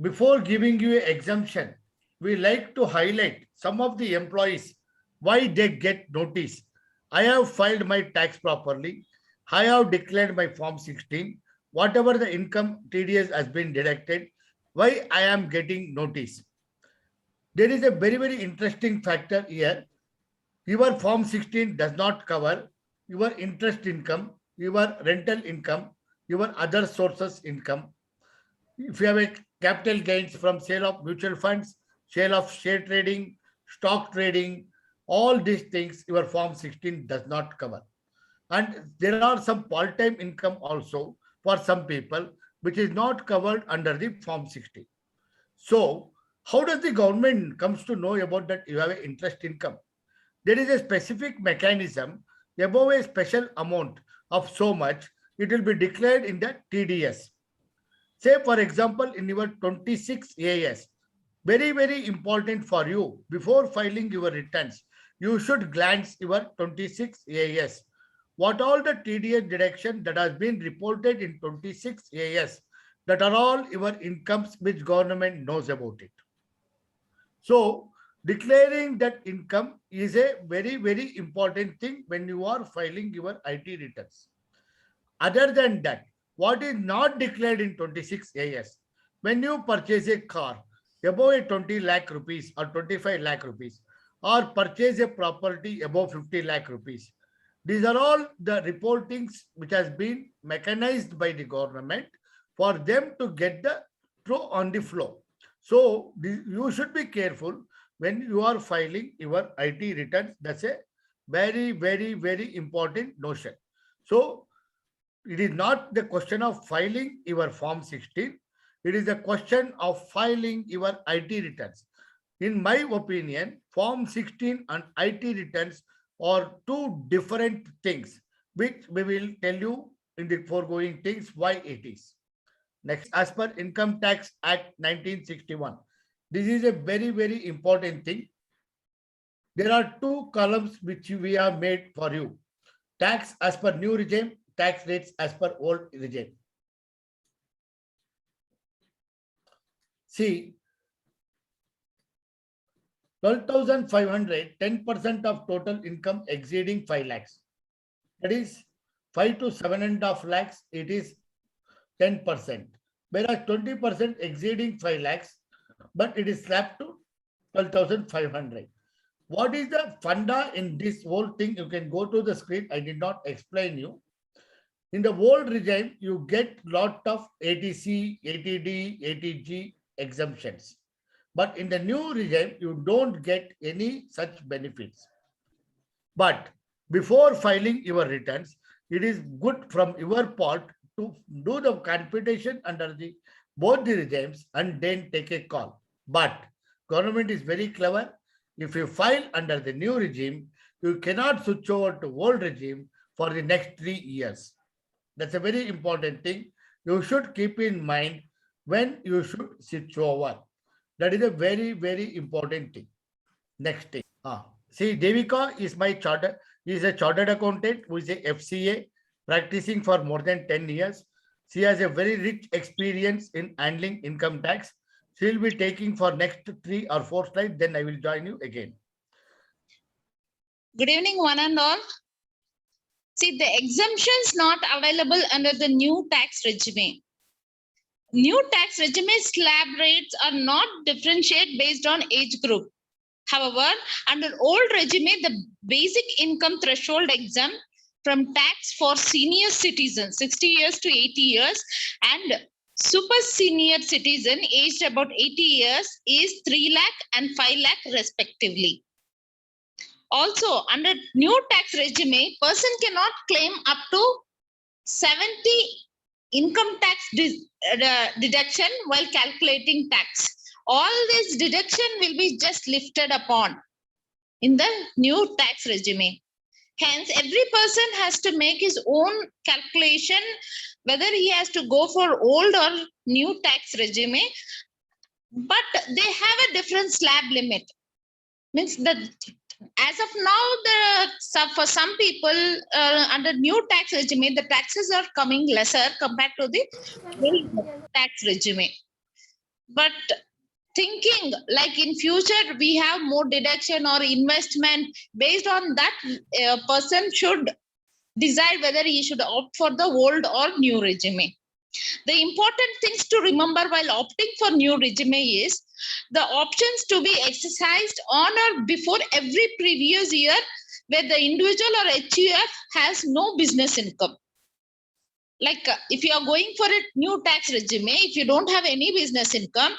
Before giving you an exemption, we like to highlight some of the employees why they get notice. I have filed my tax properly. I have declared my Form 16. Whatever the income TDS has been deducted, why I am getting notice. There is a very, very interesting factor here. Your Form 16 does not cover your interest income, your rental income, your other sources income. If you have a capital gains from sale of mutual funds, sale of share trading, stock trading, all these things your Form 16 does not cover. And there are some part-time income also for some people, which is not covered under the Form 16. So, how does the government comes to know about that you have an interest income? There is a specific mechanism above a special amount of so much, it will be declared in the TDS. Say, for example, in your 26 AS, very, very important for you, before filing your returns, you should glance your 26 AS. What all the TDS deduction that has been reported in 26 AS, that are all your incomes which government knows about it. So, declaring that income is a very, very important thing when you are filing your IT returns. Other than that, what is not declared in 26 AS? When you purchase a car above a 20 lakh rupees or 25 lakh rupees, or purchase a property above 50 lakh rupees, these are all the reportings which has been mechanized by the government for them to get the true on the flow. So you should be careful when you are filing your IT returns. That's a very, very, very important notion. So it is not the question of filing your Form 16. It is a question of filing your IT returns. In my opinion, Form 16 and IT returns are two different things, which we will tell you in the foregoing things why it is. Next, as per Income Tax Act 1961, this is a very, very important thing. There are two columns which we have made for you. Tax as per new regime, tax rates as per old regime. See, 12,500, 10% of total income exceeding 5 lakhs. That is 5 to 7.5 lakhs, it is 10%. Whereas 20% exceeding 5 lakhs, but it is slapped to 12,500. What is the funda in this whole thing? You can go to the screen. I did not explain you. In the old regime, you get lot of ATC, ATD, ATG exemptions. But in the new regime, you don't get any such benefits. But before filing your returns, it is good from your part to do the computation under the both the regimes and then take a call. But government is very clever. If you file under the new regime, you cannot switch over to old regime for the next 3 years. That's a very important thing. You should keep in mind when you should switch over. That is a very, very important thing. Next thing. See, Devika is my chartered, is a chartered accountant who is a FCA practicing for more than 10 years. She has a very rich experience in handling income tax. She will be taking for next 3 or 4 slides. Then I will join you again. Good evening, one and all. See, the exemptions not available under the new tax regime. New tax regime slab rates are not differentiated based on age group. However, under old regime, the basic income threshold exempt from tax for senior citizens, 60 years to 80 years, and super senior citizen aged about 80 years is 3 lakh and 5 lakh respectively. Also, under new tax regime, person cannot claim up to 70 income tax deduction while calculating tax. All this deduction will be just lifted upon in the new tax regime. Hence, every person has to make his own calculation whether he has to go for old or new tax regime. But they have a different slab limit. Means that as of now, for some people under new tax regime, the taxes are coming lesser compared to the tax regime. but thinking like in future we have more deduction or investment, based on that person should decide whether he should opt for the old or new regime. The important things to remember while opting for new regime is the options to be exercised on or before every previous year where the individual or HUF has no business income. Like if you are going for a new tax regime, if you don't have any business income,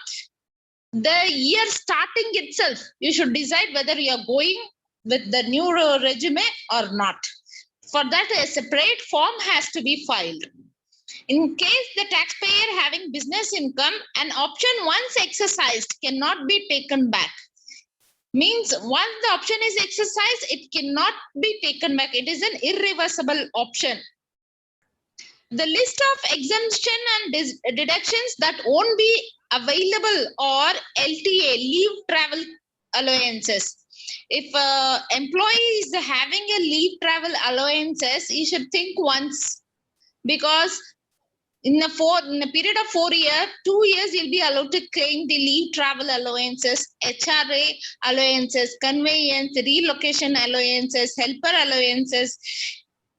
the year starting itself, you should decide whether you are going with the new regime or not. For that, a separate form has to be filed. In case the taxpayer having business income, an option once exercised cannot be taken back. Means once the option is exercised, it cannot be taken back. It is an irreversible option. The list of exemption and deductions that won't be available or LTA, leave travel allowances. If employee is having a leave travel allowances, you should think once, because in a period of 4 years, 2 years, you'll be allowed to claim the leave travel allowances, HRA allowances, conveyance, relocation allowances, helper allowances,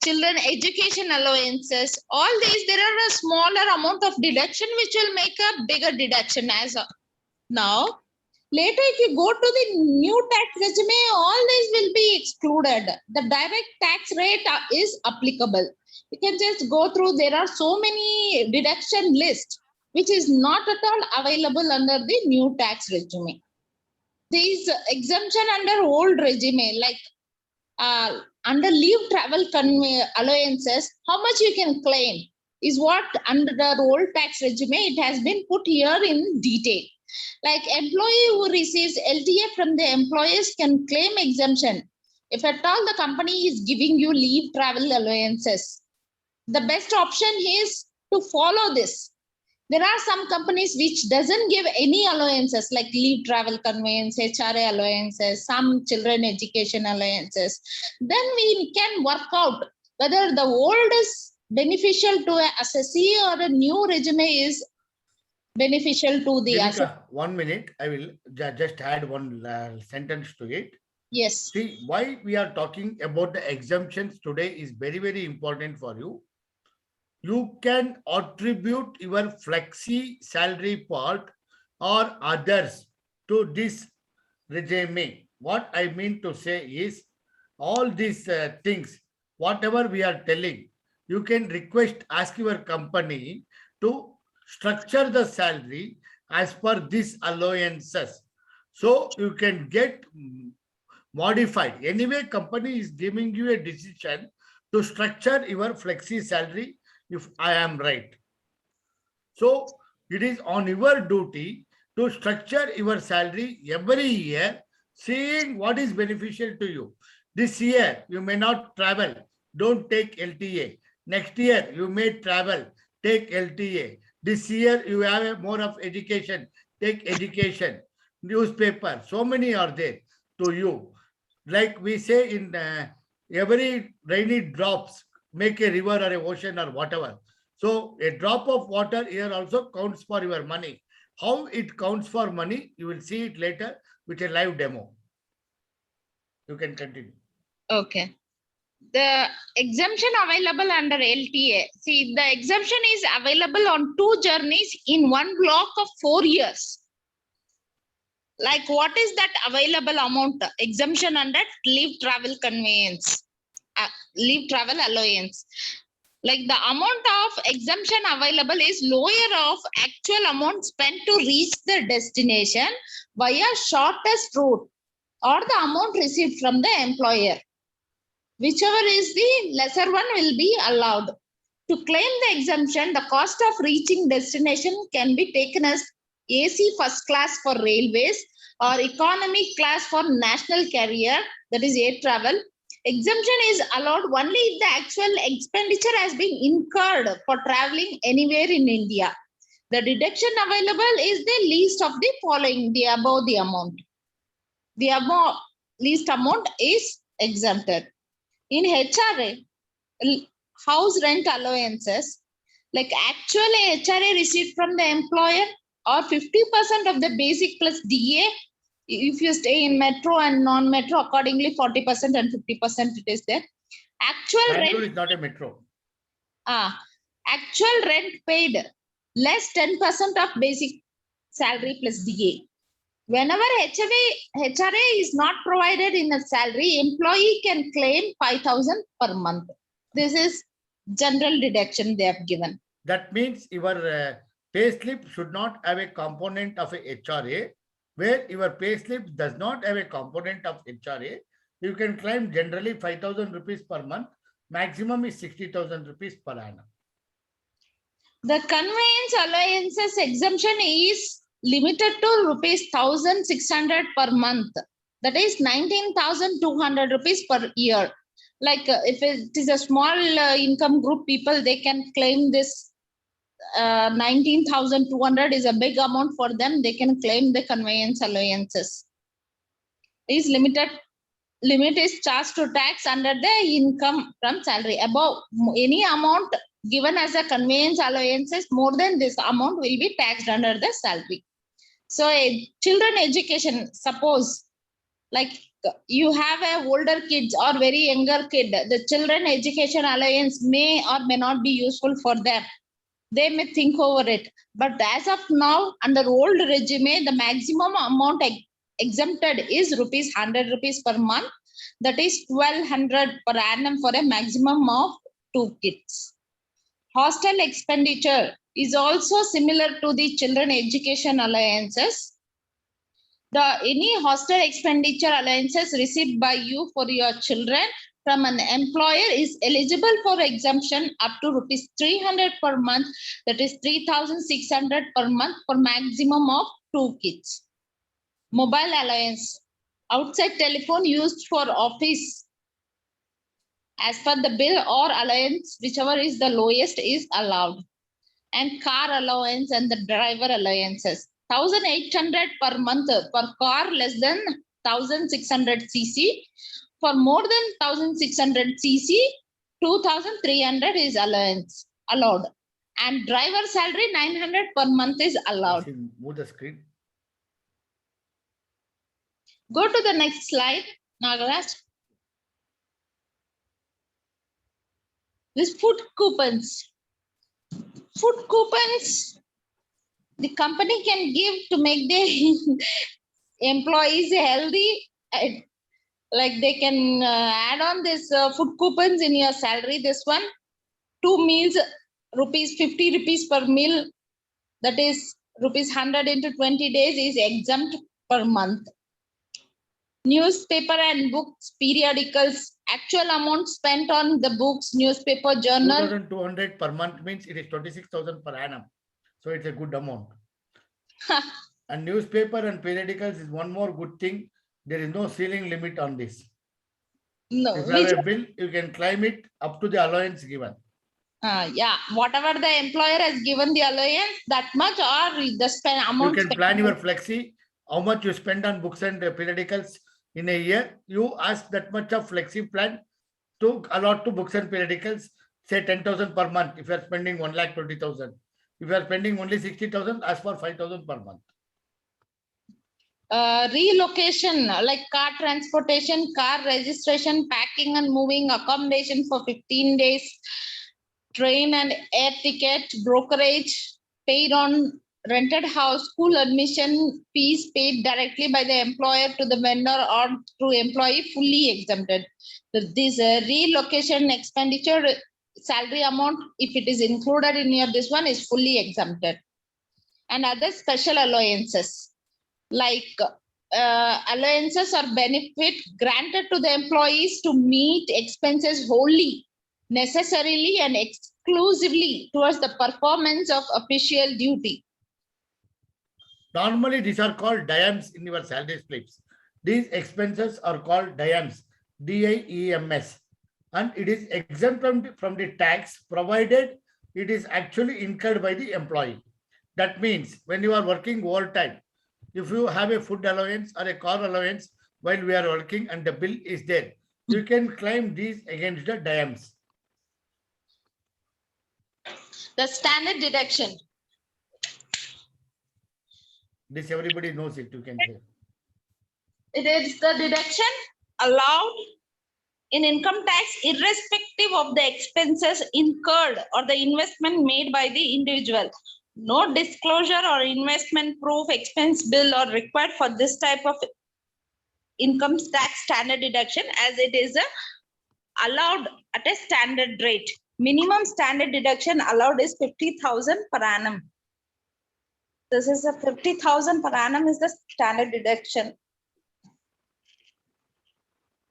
children education allowances. All these, there are a smaller amount of deduction which will make a bigger deduction as of now. Later, if you go to the new tax regime, all these will be excluded. The direct tax rate is applicable. You can just go through. There are so many deduction lists which is not at all available under the new tax regime. These exemption under old regime, like under leave travel allowances, how much you can claim is what under the old tax regime, it has been put here in detail. Like employee who receives LTA from the employers can claim exemption if at all the company is giving you leave travel allowances. The best option is to follow this. There are some companies which doesn't give any allowances like leave travel conveyance, HRA allowances, some children education allowances. Then we can work out whether the old is beneficial to a assessee or a new regime is beneficial to the assessee. Devika, 1 minute. I will just add one sentence to it. Yes. See, why we are talking about the exemptions today is very, very important for you. You can attribute your flexi salary part or others to this regime. What I mean to say is all these things, whatever we are telling, you can ask your company to structure the salary as per these allowances. So you can get modified. Anyway, company is giving you a decision to structure your flexi salary, if I am right. So it is on your duty to structure your salary every year, seeing what is beneficial to you. This year, you may not travel. Don't take LTA. Next year, you may travel. Take LTA. This year, you have more of education. Take education. Newspaper. So many are there to you. Like we say in every rainy drops make a river or a ocean or whatever. So a drop of water here also counts for your money. How it counts for money, you will see it later with a live demo. You can continue. Okay. The exemption available under LTA. See, the exemption is available on 2 journeys in one block of 4 years. Like what is that available amount? Exemption under leave travel conveyance, leave travel allowance. Like the amount of exemption available is lower of actual amount spent to reach the destination via shortest route or the amount received from the employer. Whichever is the lesser one will be allowed. To claim the exemption, the cost of reaching destination can be taken as AC first class for railways or economy class for national carrier, that is air travel. Exemption is allowed only if the actual expenditure has been incurred for traveling anywhere in India. The deduction available is the least of the following, the above the amount. The above least amount is exempted. In HRA, house rent allowances, like actual HRA received from the employer or 50% of the basic plus DA. If you stay in metro and non-metro, accordingly 40% and 50% it is there. Actual Bangalore rent, is not a metro. actual rent paid less 10% of basic salary plus DA. Whenever HRA is not provided in a salary, employee can claim 5,000 per month. This is general deduction they have given. That means your pay slip should not have a component of a HRA. Where your pay slip does not have a component of HRA, you can claim generally 5,000 rupees per month. Maximum is 60,000 rupees per annum. The conveyance allowances exemption is limited to rupees 1,600 per month. That is 19,200 rupees per year. Like if it is a small income group people, they can claim this 19,200 is a big amount for them. They can claim the conveyance allowances. Is limit is charged to tax under the income from salary. Above any amount given as a conveyance allowances, more than this amount will be taxed under the salary. So children education, suppose like you have a older kids or very younger kid, the children education allowance may or may not be useful for them. They may think over it. But as of now, under old regime, the maximum amount exempted is rupees 100 rupees per month. That is 1,200 per annum for a maximum of 2 kids. Hostel expenditure is also similar to the children education allowances. Any hostel expenditure allowances received by you for your children from an employer is eligible for exemption up to rupees 300 per month. That is 3,600 per month for maximum of 2 kids. Mobile allowance, outside telephone used for office as per the bill or allowance, whichever is the lowest is allowed. And car allowance and the driver allowances. 1,800 per month per car less than 1,600 cc. For more than 1,600 cc, 2,300 is allowed. And driver salary 900 per month is allowed. Move the screen. Go to the next slide, Nagaraj. This food coupons. Food coupons, the company can give to make the employees healthy. Like they can add on this food coupons in your salary. This one, 2 meals, rupees 50 rupees per meal. That is rupees 100 into 20 days is exempt per month. Newspaper and books, periodicals, actual amount spent on the books, newspaper, journal. 2,200 per month means it is 26,000 per annum. So it's a good amount. And newspaper and periodicals is one more good thing. There is no ceiling limit on this. No. If you have a bill, you can claim it up to the allowance given. Yeah, whatever the employer has given the allowance, that much or the amount. You can plan your flexi, how much you spend on books and periodicals in a year. You ask that much of flexi plan to allot to books and periodicals, say 10,000 per month. If you are spending 1,20,000, if you are spending only 60,000, ask for 5,000 per month. Relocation like car transportation, car registration, packing and moving, accommodation for 15 days, train and air ticket, brokerage, paid on rented house, school admission fees paid directly by the employer to the vendor or through employee, fully exempted. This relocation expenditure salary amount, if it is included in your this one, is fully exempted. And other special allowances like allowances or benefit granted to the employees to meet expenses wholly, necessarily and exclusively towards the performance of official duty. Normally, these are called DIAMs in your salary slips. These expenses are called DIAMs, DIEMS, and it is exempt from the tax provided it is actually incurred by the employee. That means when you are working overtime, if you have a food allowance or a car allowance while we are working and the bill is there, you can claim these against the DIAMs. The standard deduction. This everybody knows it, you can say. It is the deduction allowed in income tax irrespective of the expenses incurred or the investment made by the individual. No disclosure or investment proof, expense bill are required for this type of income tax standard deduction, as it is allowed at a standard rate. Minimum standard deduction allowed is 50,000 per annum. This is a 50,000 per annum is the standard deduction.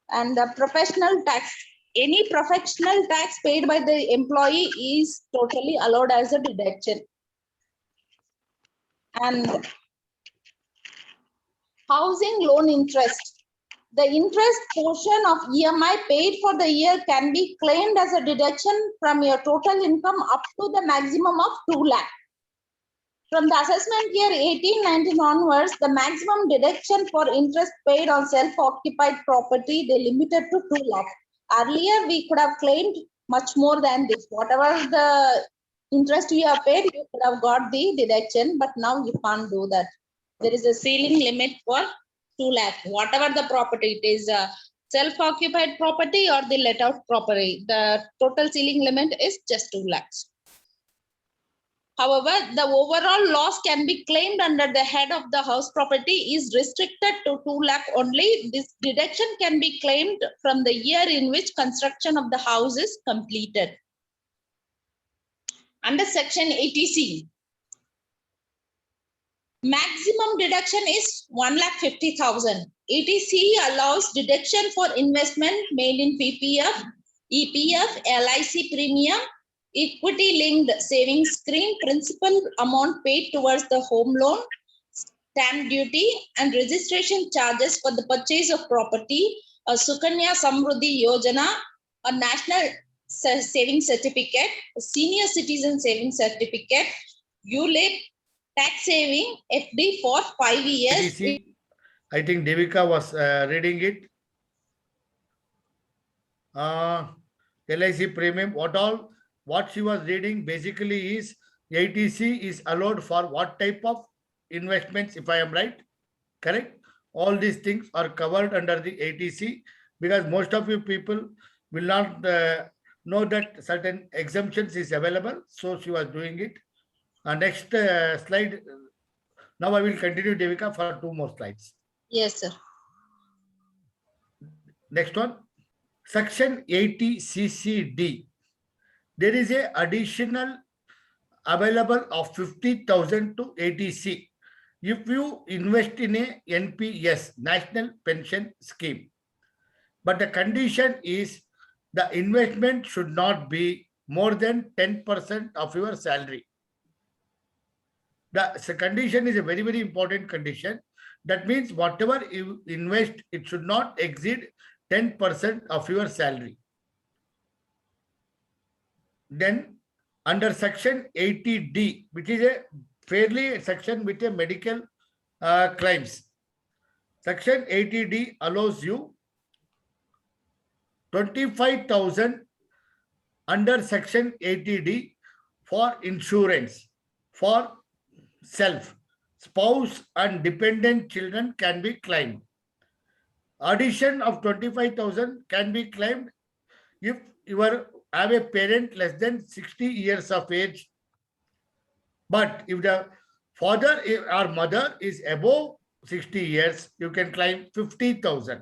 And the professional tax, any professional tax paid by the employee is totally allowed as a deduction. And housing loan interest. The interest portion of EMI paid for the year can be claimed as a deduction from your total income up to the maximum of 2 lakh. From the assessment year 1819 onwards, the maximum deduction for interest paid on self-occupied property, they limited to 2 lakh. Earlier, we could have claimed much more than this. Whatever the interest you have paid, you could have got the deduction, but now you can't do that. There is a ceiling limit for 2 lakh. Whatever the property, it is a self-occupied property or the let-out property, the total ceiling limit is just 2 lakhs. However, the overall loss can be claimed under the head of the house property is restricted to 2 lakh only. This deduction can be claimed from the year in which construction of the house is completed. Under section 80C, maximum deduction is 1,50,000. 80C allows deduction for investment made in PPF, EPF, LIC premium, equity linked savings scheme, principal amount paid towards the home loan, stamp duty and registration charges for the purchase of property, a Sukanya Samruddhi Yojana, a national saving certificate, a senior citizen saving certificate, ULIP, tax saving, FD for 5 years. ATC, I think Devika was reading it. LIC premium, what she was reading basically is ATC is allowed for what type of investments, if I am right, correct? All these things are covered under the ATC because most of you people will not know that certain exemptions is available. So she was doing it. Next slide. Now I will continue, Devika, for 2 more slides. Yes, sir. Next one, section 80 CCD. There is a additional available of 50,000 to ATC if you invest in a NPS, National Pension Scheme. But the condition is the investment should not be more than 10% of your salary. The condition is a very, very important condition. That means whatever you invest, it should not exceed 10% of your salary. Then under section 80D, which is a fairly section with a medical claims. Section 80D allows you 25,000 under section 80D for insurance for self, spouse and dependent children can be claimed. Addition of 25,000 can be claimed if you have a parent less than 60 years of age. But if the father or mother is above 60 years, you can claim 50,000.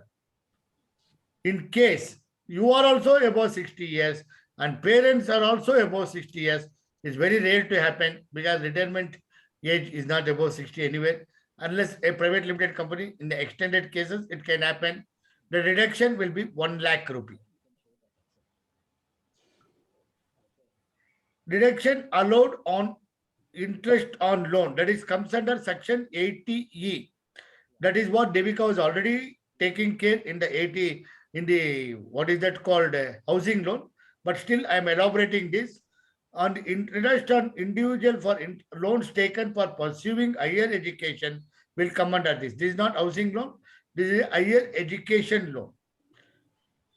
In case you are also above 60 years and parents are also above 60 years, it's very rare to happen because retirement age is not above 60 anywhere. Unless a private limited company, in the extended cases, it can happen. The deduction will be 1 lakh rupee. Deduction allowed on interest on loan, that is comes under section 80E. That is what Devika was already taking care in the 80, in the, what is that called, housing loan. But still I am elaborating this. On interest on individual for loans taken for pursuing higher education will come under this. This is not housing loan. This is a higher education loan.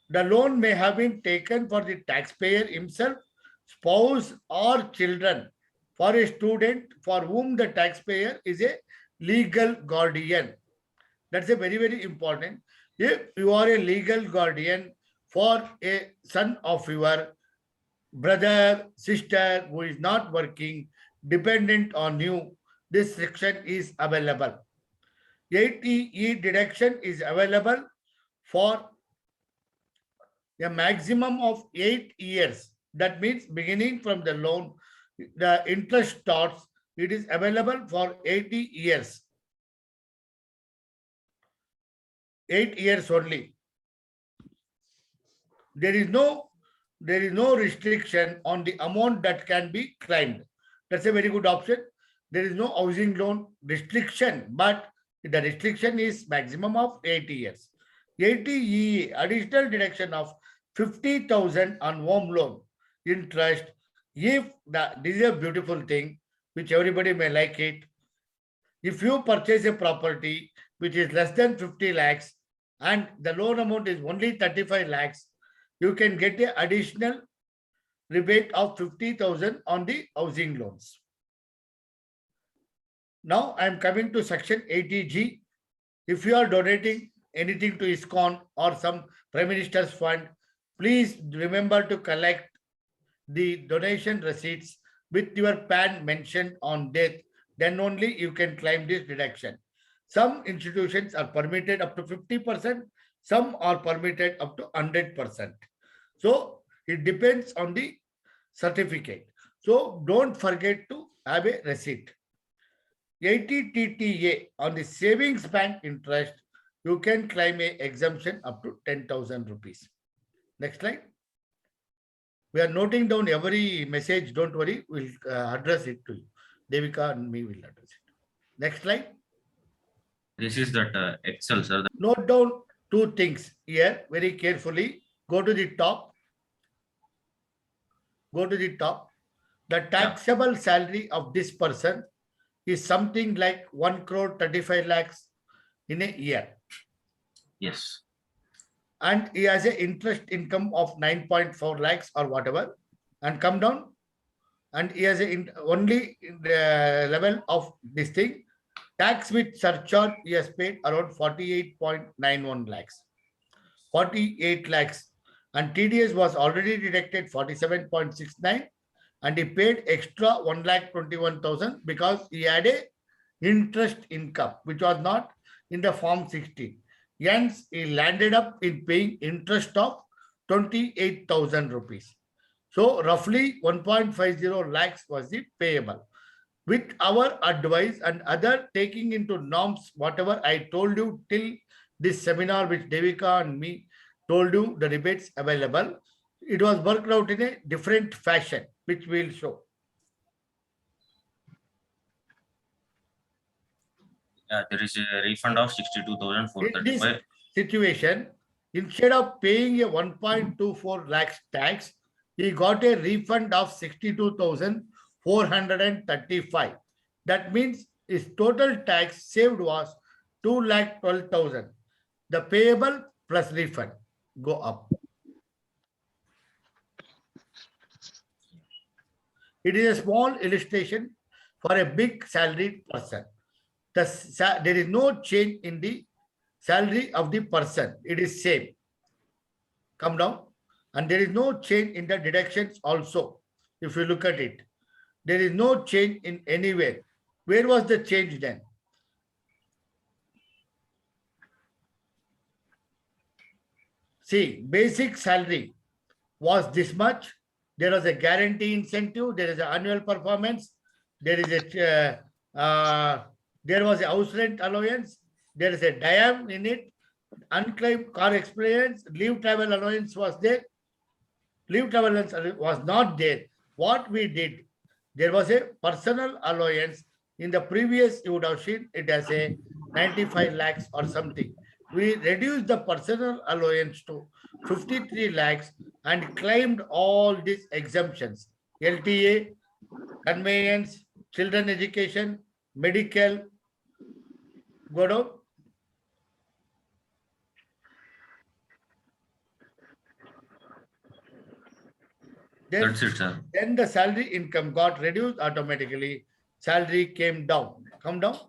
The loan may have been taken for the taxpayer himself, spouse or children for a student for whom the taxpayer is a legal guardian. That's a very, very important. If you are a legal guardian for a son of your brother, sister who is not working, dependent on you, this section is available. 80E deduction is available for a maximum of 8 years. That means beginning from the loan, the interest starts, it is available for 80 years. 8 years only. There is no restriction on the amount that can be claimed. That's a very good option. There is no housing loan restriction, but the restriction is maximum of 80 years. 80E additional deduction of 50,000 on home loan interest. If this is a beautiful thing, which everybody may like it. If you purchase a property which is less than 50 lakhs and the loan amount is only 35 lakhs, you can get an additional rebate of 50,000 on the housing loans. Now I am coming to section 80G. If you are donating anything to ISKCON or some Prime Minister's fund, please remember to collect the donation receipts with your PAN mentioned on death. Then only you can claim this deduction. Some institutions are permitted up to 50%, some are permitted up to 100%. So it depends on the certificate. So don't forget to have a receipt. 80 TTA on the savings bank interest, you can claim a exemption up to 10,000 rupees. Next slide. We are noting down every message. Don't worry, we'll address it to you. Devika and me will address it. Next slide. This is that Excel, sir. Note down two things here very carefully. Go to the top. Go to the top. The taxable salary of this person is something like 1 crore 35 lakhs in a year. Yes. And he has an interest income of 9.4 lakhs or whatever, and come down, and he has only in the level of this thing, tax with surcharge, he has paid around 48.91 lakhs, 48 lakhs, and TDS was already deducted 47.69, and he paid extra 1,21,000 because he had a interest income which was not in the form 16. Hence, he landed up in paying interest of 28,000 rupees. So roughly 1.50 lakhs was the payable. With our advice and other taking into norms, whatever I told you till this seminar, which Devika and me told you the rebates available, it was worked out in a different fashion, which we will show. There is a refund of 62,435. In this situation, instead of paying a 1.24 lakhs tax, he got a refund of 62,435. That means his total tax saved was 2,12,000. The payable plus refund go up. It is a small illustration for a big salaried person. There is no change in the salary of the person. It is same. Come down. And there is no change in the deductions also. If you look at it, there is no change in anywhere. Where was the change then? See, basic salary was this much. There was a guarantee incentive. There is an annual performance. There is a there was a house rent allowance. There is a DIAM in it. Unclaimed car experience. Leave travel allowance was there. Leave travel allowance was not there. What we did, there was a personal allowance. In the previous, you would have seen it as a 95 lakhs or something. We reduced the personal allowance to 53 lakhs and claimed all these exemptions. LTA, conveyance, children education, medical. Go down. That's it, sir. Then the salary income got reduced automatically. Salary came down. Come down.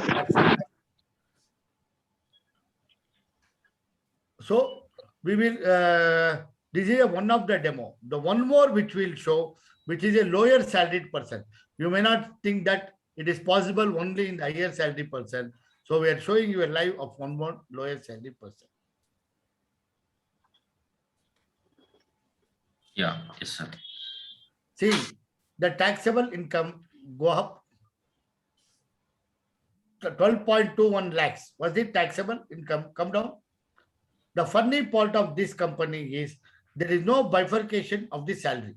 That's it. So we will, this is one of the demo. The one more which will show, which is a lower salaried person. You may not think that it is possible only in the higher salary person. So we are showing you a live of one more lower salary person. Yeah, yes, sir. See, the taxable income go up to 12.21 lakhs. Was it taxable income come down? The funny part of this company is there is no bifurcation of the salary.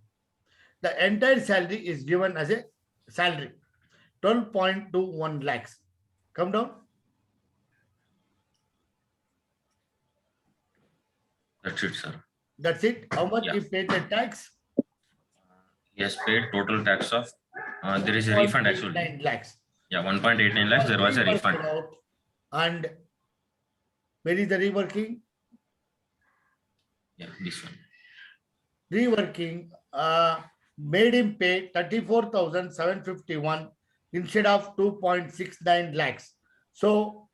The entire salary is given as a salary, 12.21 lakhs. Come down. That's it, sir. That's it. How much Yeah. you paid the tax? He has paid total tax of, there is a refund actually. 1.89 lakhs. Yeah, 1.89 lakhs, there was a Reworked refund. out. And where is the reworking? Yeah, this one. Reworking made him pay 34,751 instead of 2.69 lakhs. So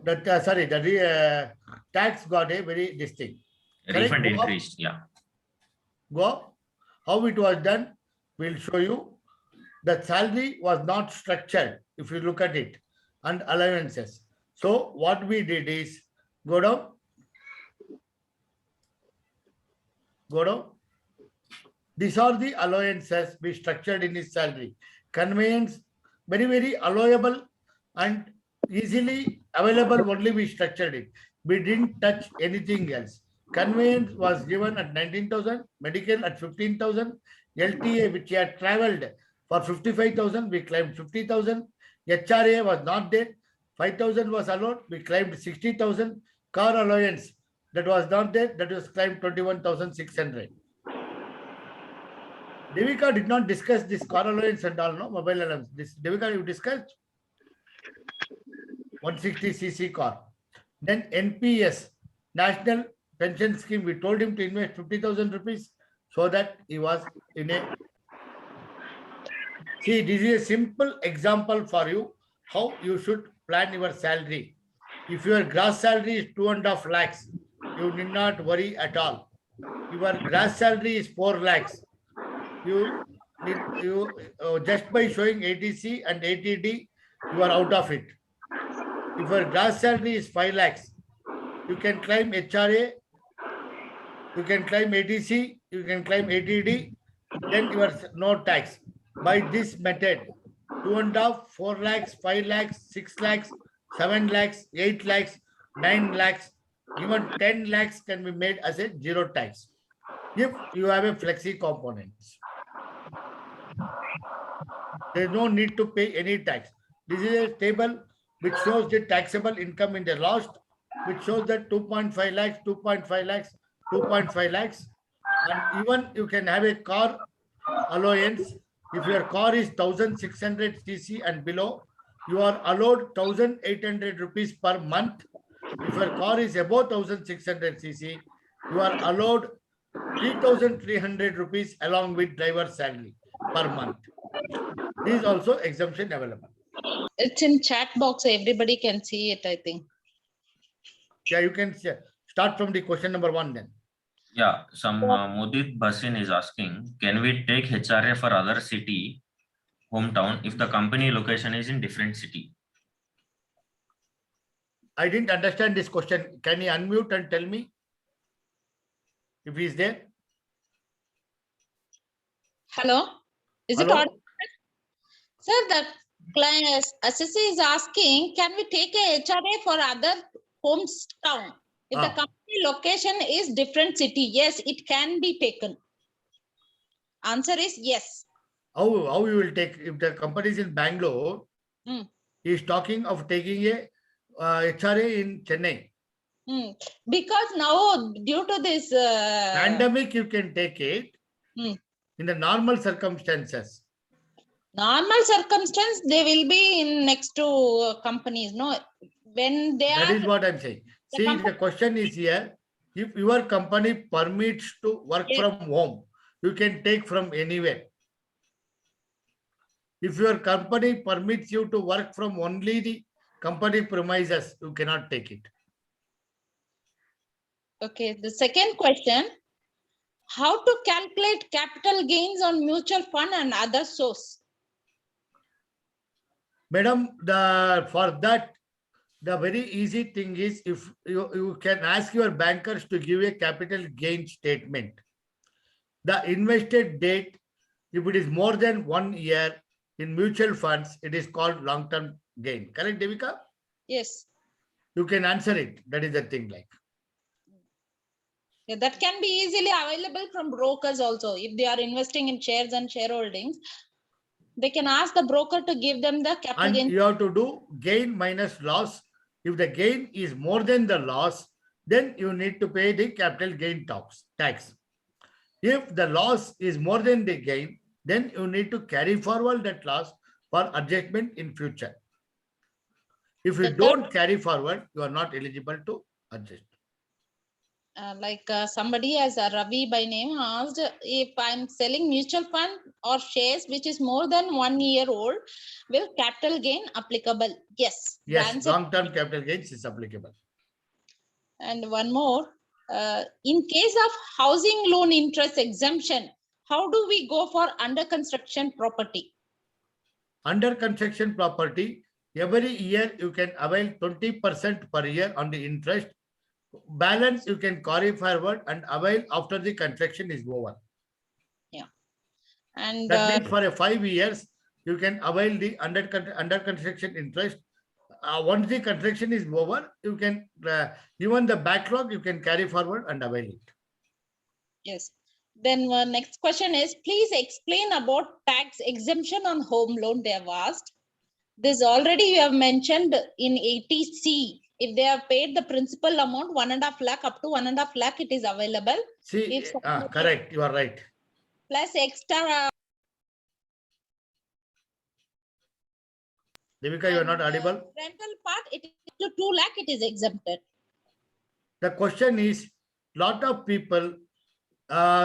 that the tax got a very distinct. Correct? Refund Go up. increased, yeah. Go up. How it was done, we'll show you. The salary was not structured, if you look at it, and allowances. So what we did is go down. Go down. These are the allowances we structured in his salary. Conveyance, very, very allowable and easily available, only we structured it. We didn't touch anything else. Conveyance was given at 19,000, medical at 15,000, LTA which he had traveled for 55,000, we claimed 50,000, HRA was not there, 5,000 was allowed, we claimed 60,000, car allowance that was not there, that was claimed 21,600. Devika did not discuss this car allowance and all, no mobile allowance. This Devika, you discussed 160cc car. Then NPS, National Pension Scheme, we told him to invest 50,000 rupees so that he was in a. See, this is a simple example for you how you should plan your salary. If your gross salary is 2.5 lakhs, you need not worry at all. Your gross salary is 4 lakhs. You just by showing ATC and ATD, you are out of it. If your gross salary is 5 lakhs, you can claim HRA, you can claim ATC, you can claim ATD, then you are no tax. By this method, 2.5, 4 lakhs, 5 lakhs, 6 lakhs, 7 lakhs, 8 lakhs, 9 lakhs, even 10 lakhs can be made as a zero tax if you have a flexi components. There is no need to pay any tax. This is a table which shows the taxable income in the last, which shows that 2.5 lakhs, 2.5 lakhs, 2.5 lakhs. And even you can have a car allowance. If your car is 1,600 cc and below, you are allowed 1,800 rupees per month. If your car is above 1,600 cc, you are allowed 3,300 rupees along with driver salary per month. This is also exemption available. It's in chat box, so everybody can see it, I think. Yeah, you can start from the question number 1 then. Yeah, some Mudit Basin is asking, can we take HRA for other city, hometown, if the company location is in different city? I didn't understand this question. Can you unmute and tell me if he is there? Hello? Is it Hello? audible? Sir, the client assessor is asking, can we take a HRA for other hometown? If the Ah. company location is different city, yes, it can be taken. Answer is yes. How you will take if the company is in Bangalore? He is talking of taking a HRA in Chennai. Because now due to this Pandemic, you can take it in the normal circumstances. normal circumstance, they will be in next to companies. No, when they That are is what I'm saying. The See, company- the question is here, if your company permits to work Yes. from home, you can take from anywhere. If your company permits you to work from only the company premises, you cannot take it. Okay, the second question. How to calculate capital gains on mutual fund and other source? Madam, for that, the very easy thing is if you can ask your bankers to give a capital gain statement. The invested date, if it is more than 1 year in mutual funds, it is called long-term gain. Correct, Devika? Yes. You can answer it. That is the thing like. Yeah, that can be easily available from brokers also. If they are investing in shares and shareholdings, they can ask the broker to give them the capital And gain. you have to do gain minus loss. If the gain is more than the loss, then you need to pay the capital gain tax. If the loss is more than the gain, then you need to carry forward that loss for adjustment in future. If you The don't carry forward, you are not eligible to adjust. Somebody as a Ravi by name asked if I'm selling mutual fund or shares which is more than 1 year old, will capital gain applicable? Yes. The Yes, answer. long-term capital gains is applicable. And one more, in case of housing loan interest exemption, how do we go for under construction property? Under construction property, every year you can avail 20% per year on the interest. Balance you can carry forward and avail after the construction is over. Yeah. And That means for a 5 years, you can avail the under construction interest. Once the construction is over, you can, even the backlog, you can carry forward and avail it. yes. Then next question is, please explain about tax exemption on home loan they have asked. This already you have mentioned in 80C. If they have paid the principal amount 1.5 lakh up to 1.5 lakh, it is available. See, If correct, you are right. plus extra. Devika, you are not audible. Rental part, it is to 2 lakh, it is exempted. The question is, lot of people,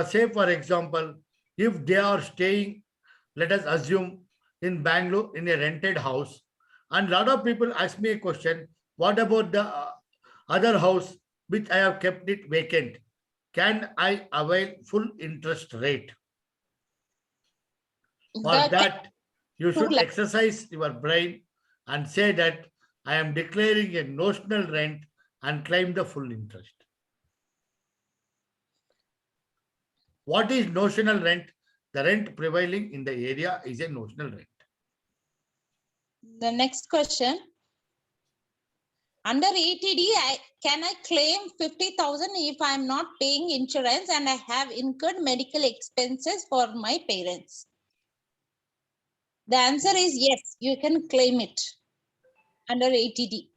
say for example, if they are staying, let us assume in Bangalore in a rented house, and lot of people ask me a question, what about the other house which I have kept it vacant? Can I avail full interest rate? For that, you should exercise your brain and say that I am declaring a notional rent and claim the full interest. What is notional rent? The rent prevailing in the area is a notional rent. The next question. Under ETD, can I claim 50,000 if I am not paying insurance and I have incurred medical expenses for my parents? The answer is yes, you can claim it under ETD.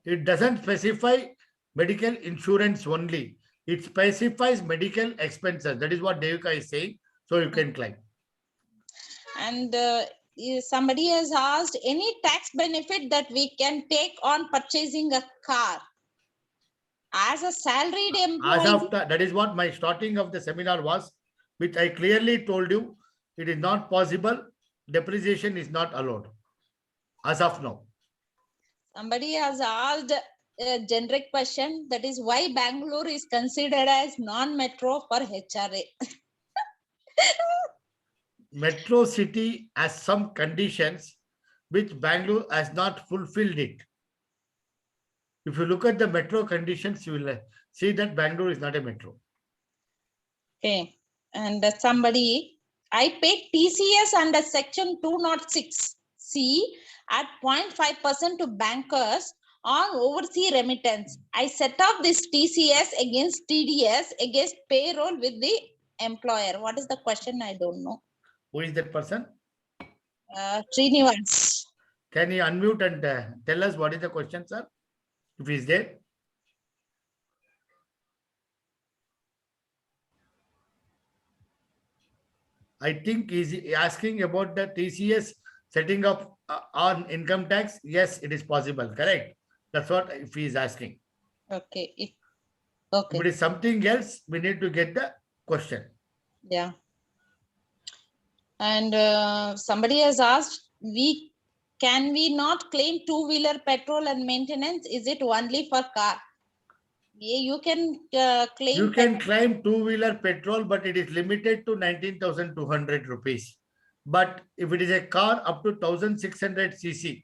It doesn't specify medical insurance only. It specifies medical expenses. That is what Devika is saying. So you can claim. And somebody has asked any tax benefit that we can take on purchasing a car. As a salaried employee. That is what my starting of the seminar was, which I clearly told you, it is not possible. Depreciation is not allowed as of now. Somebody has asked a generic question, that is why Bangalore is considered as non-metro for HRA. Metro city has some conditions which Bangalore has not fulfilled it. If you look at the metro conditions, you will see that Bangalore is not a metro. Okay. And somebody, I paid TCS under section 206C at 0.5% to bankers on overseas remittance. I set up this TCS against TDS against payroll with the employer. What is the question? I don't know. Who is that person? Srinivas. Can you unmute and tell us what is the question, sir? If he is there. I think he's asking about the TCS setting up on income tax. Yes, it is possible. Correct. That's what if he is asking. Okay. Okay. If it is something else, we need to get the question. Yeah. And somebody has asked, can we not claim two-wheeler petrol and maintenance? Is it only for car? Yeah, you can claim. You can claim two-wheeler petrol, but it is limited to 19,200 rupees. But if it is a car up to 1,600 cc,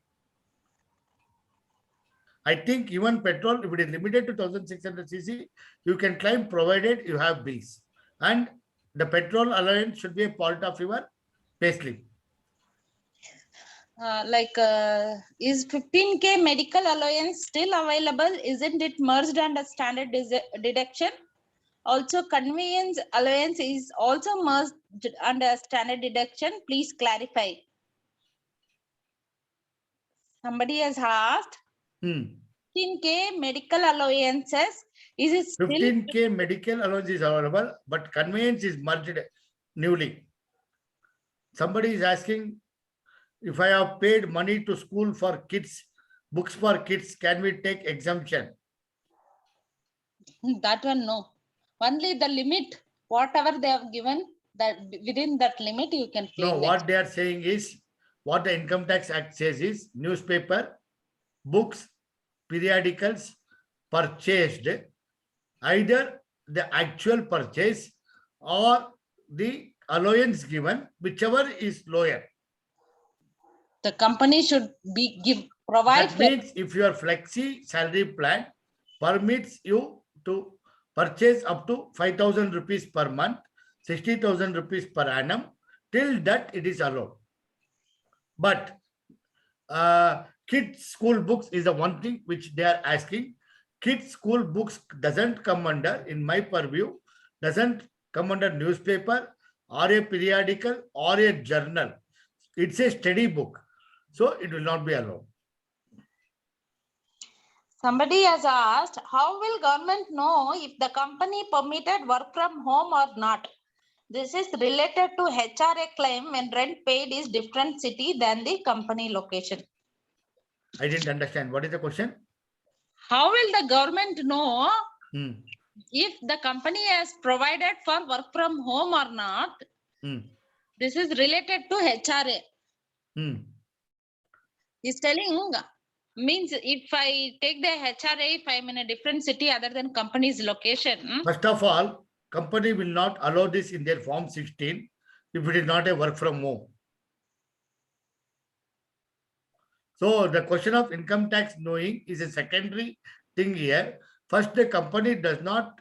I think even petrol, if it is limited to 1,600 cc, you can claim provided you have bills. And the petrol allowance should be a part of your payslip. Is 15K medical allowance still available? Isn't it merged under standard deduction? Also, conveyance allowance is also merged under standard deduction. Please clarify. Somebody has asked, 15K medical allowances, is it still? 15K medical allowance is available, but conveyance is merged newly. Somebody is asking, if I have paid money to school for kids, books for kids, can we take exemption? That one, no. Only the limit, whatever they have given, that within that limit you can claim. No, what they are saying is, what the Income Tax Act says is, newspaper, books, periodicals purchased, either the actual purchase or the allowance given, whichever is lower. The company should provide. That means if your flexi salary plan permits you to purchase up to 5,000 rupees per month, 60,000 rupees per annum, till that it is allowed. But kids school books is the one thing which they are asking. Kids school books doesn't come under, in my purview, doesn't come under newspaper or a periodical or a journal. It's a study book, so it will not be allowed. Somebody has asked, how will government know if the company permitted work from home or not? This is related to HRA claim when rent paid is different city than the company location. I didn't understand. What is the question? How will the government know if the company has provided for work from home or not? This is related to HRA. He's telling, means if I take the HRA, if I'm in a different city other than company's location. First of all, company will not allow this in their Form 16 if it is not a work from home. So the question of income tax knowing is a secondary thing here. First, the company does not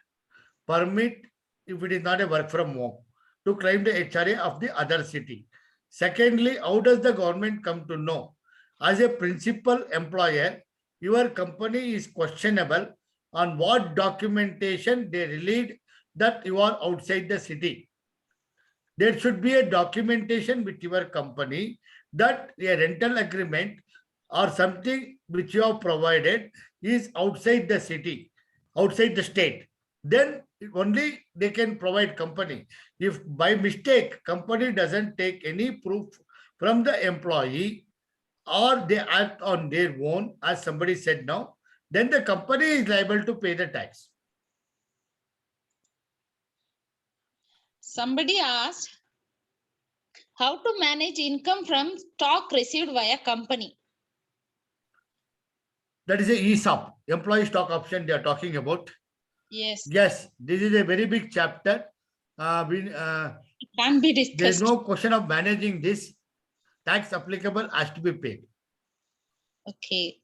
permit, if it is not a work from home, to claim the HRA of the other city. Secondly, how does the government come to know? As a principal employer, your company is questionable on what documentation they relied that you are outside the city. There should be a documentation with your company that a rental agreement or something which you have provided is outside the city, outside the state. Then only they can provide company. If by mistake company doesn't take any proof from the employee or they act on their own, as somebody said now, then the company is liable to pay the tax. Somebody asked, how to manage income from stock received via company? That is a ESOP, employee stock option they are talking about. Yes. Yes, this is a very big chapter. It can't be discussed. There is no question of managing this. Tax applicable has to be paid. Okay.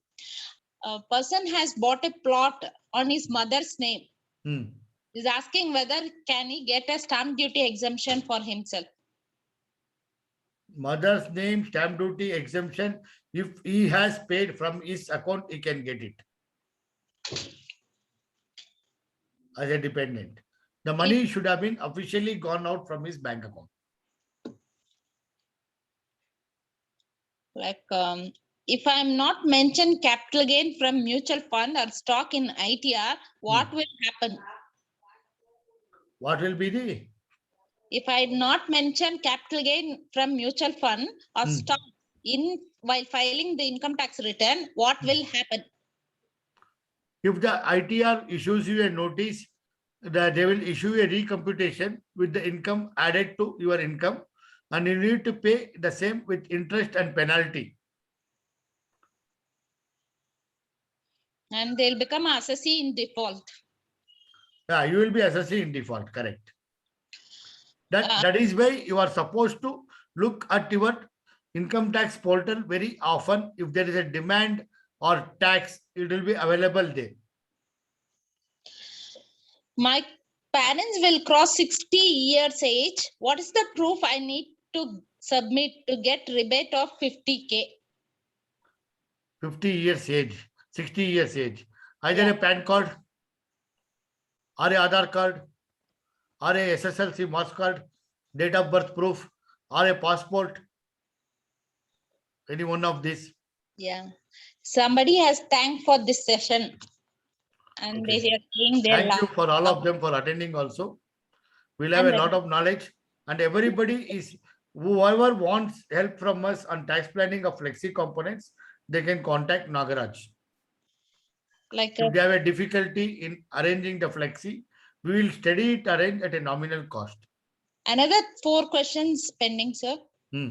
A person has bought a plot on his mother's name. Is asking whether can he get a stamp duty exemption for himself. Mother's name, stamp duty exemption. If he has paid from his account, he can get it as a dependent. The money should have been officially gone out from his bank account. Like if I am not mentioned capital gain from mutual fund or stock in ITR, what will happen? What will be the? If I not mention capital gain from mutual fund or stock in while filing the income tax return, what will happen? If the ITR issues you a notice, that they will issue a recomputation with the income added to your income. and you need to pay the same with interest and penalty. And they'll become assessee in default. Yeah, you will be assessing in default, correct. Uh, That is why you are supposed to look at your income tax portal very often. If there is a demand or tax, it will be available there. My parents will cross 60 years age. What is the proof I need to submit to get rebate of 50K? 50 years age, 60 years age. Either Yeah. a PAN card or a Aadhaar card or a SSLC marks card, date of birth proof or a passport. Any one of these. Yeah. Somebody has thanked for this session. And Okay. they are saying their Thank you last. for all of them for attending also. We'll have And a lot of knowledge and everybody is, whoever wants help from us on tax planning of flexi components, they can contact Nagaraj. like If they have a difficulty in arranging the flexi, we will study it arrange at a nominal cost. another 4 questions pending, sir. Hmm.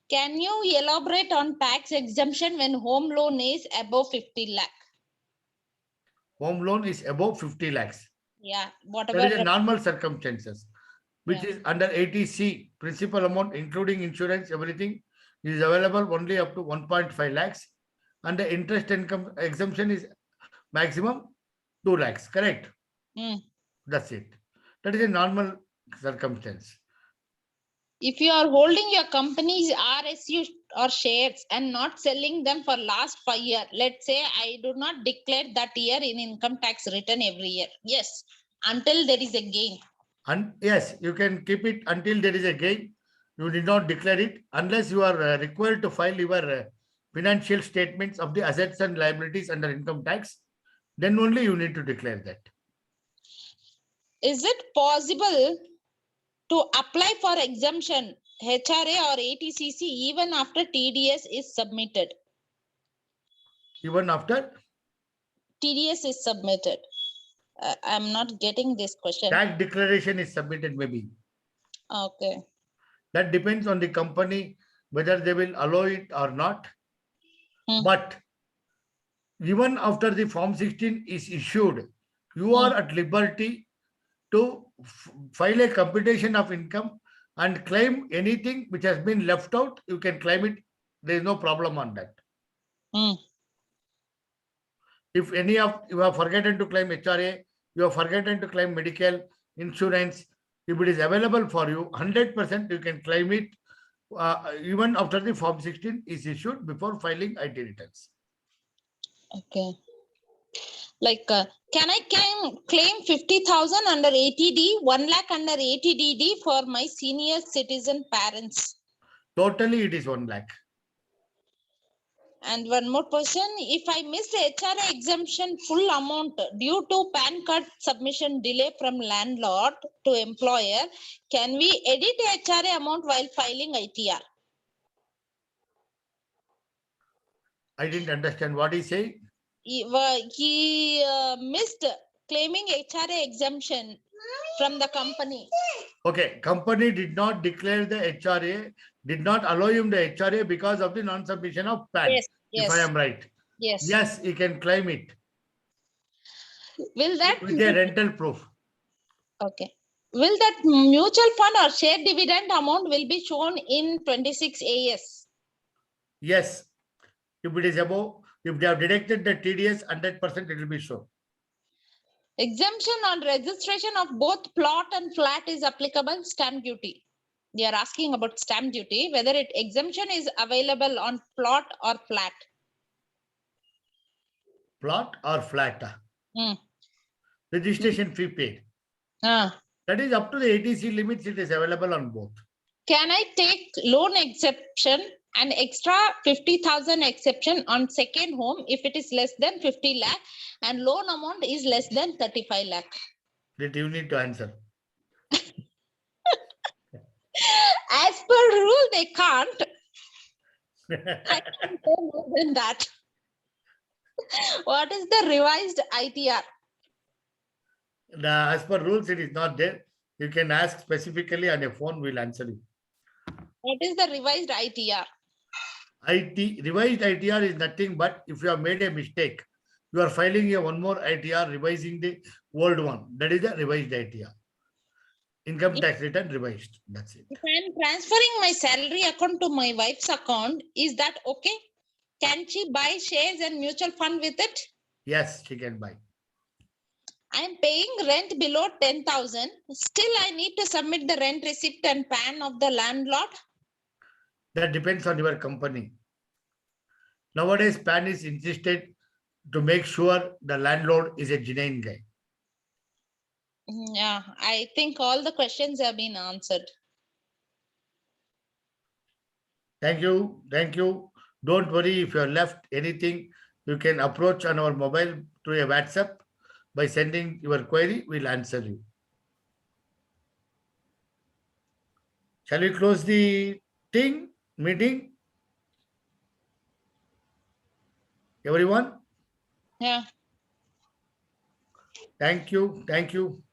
Can you elaborate on tax exemption when home loan is above 50 lakh? Home loan is above 50 lakhs. Yeah, That is a whatever. normal circumstances, which Yeah. is under 80C, principal amount, including insurance, everything is available only up to 1.5 lakhs. And the interest income exemption is maximum 2 lakhs, correct? Hmm. That's it. That is a normal circumstance. If you are holding your company's RSU or shares and not selling them for last 5 years, let's say I do not declare that year in income tax return every year. Yes, until there is a gain. And yes, you can keep it until there is a gain. You did not declare it unless you are required to file your financial statements of the assets and liabilities under income tax. Then only you need to declare that. Is it possible to apply for exemption HRA or ATCC even after TDS is submitted? Even after TDS is submitted. I'm not getting this question. tax declaration is submitted, maybe. Okay. That depends on the company whether they will allow it or not. Hmm. But even after the Form 16 is issued, you are at liberty to file a computation of income and claim anything which has been left out. You can claim it. There is no problem on that. Hmm. If any of you have forgotten to claim HRA, you have forgotten to claim medical insurance, if it is available for you, 100% you can claim it even after the Form 16 is issued before filing IT returns. Okay. Like, can I claim 50,000 under ATD, 1 lakh under ATDD for my senior citizen parents? Totally, it is 1 lakh. And one more question, if I missed HRA exemption full amount due to PAN card submission delay from landlord to employer, can we edit HRA amount while filing ITR? I didn't understand what he said. He missed claiming HRA exemption from the company. Okay, company did not declare the HRA, did not allow him the HRA because of the non-submission of PAN. Yes, If I am right. Yes. Yes, he can claim it. Will that with a rental proof. Okay. Will that mutual fund or share dividend amount will be shown in 26 AS? Yes. If it is above, if they have deducted the TDS, 100% it will be shown. Exemption on registration of both plot and flat is applicable. Stamp duty. They are asking about stamp duty, whether exemption is available on plot or flat. Plot or flat. Hmm. Registration fee paid. That is up to the ATC limits. It is available on both. Can I take loan exception and extra 50,000 exception on second home if it is less than 50 lakh and loan amount is less than 35 lakh? That you need to answer. As per rule, they can't. I can go more than that. What is the revised ITR? As per rules, it is not there. You can ask specifically on a phone, we'll answer you. What is the revised ITR? Revised ITR is nothing but if you have made a mistake, you are filing a one more ITR revising the old one. That is the revised ITR. Income tax return revised. That's it. If I am transferring my salary account to my wife's account, is that okay? Can she buy shares and mutual fund with it? Yes, she can buy. I am paying rent below 10,000. Still, I need to submit the rent receipt and PAN of the landlord. That depends on your company. Nowadays, PAN is insisted to make sure the landlord is a genuine guy. Yeah, I think all the questions have been answered. Thank you. Thank you. Don't worry if you are left anything, you can approach on our mobile to a WhatsApp by sending your query. We'll answer you. Shall we close the meeting? Everyone, Yeah. thank you. Thank you.